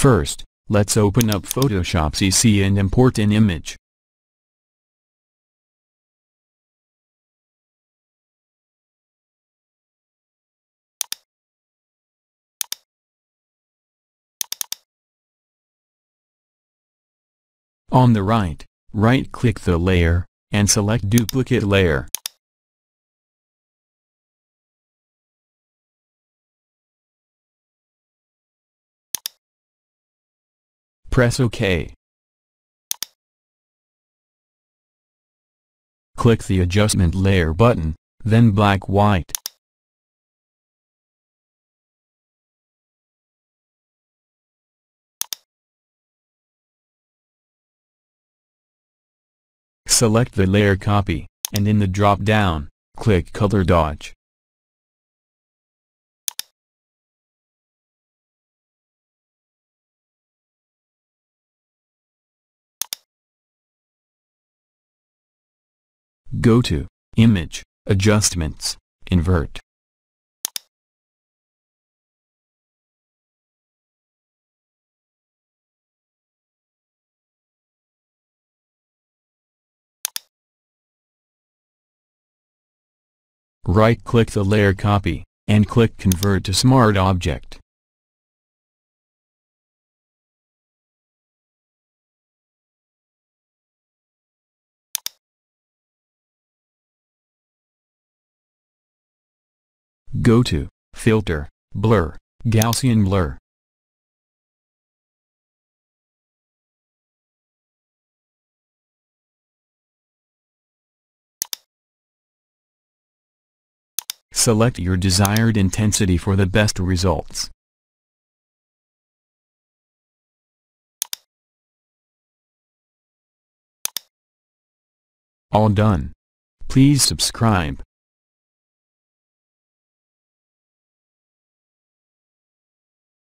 First, let's open up Photoshop CC and import an image. On the right-click the layer, and select Duplicate Layer. Press OK. Click the Adjustment Layer button, then Black-White. Select the layer copy, and in the drop-down, click Color Dodge. Go to Image, Adjustments, Invert. Right-click the layer copy, and click Convert to Smart Object. Go to Filter, Blur, Gaussian Blur. Select your desired intensity for the best results. All done. Please subscribe.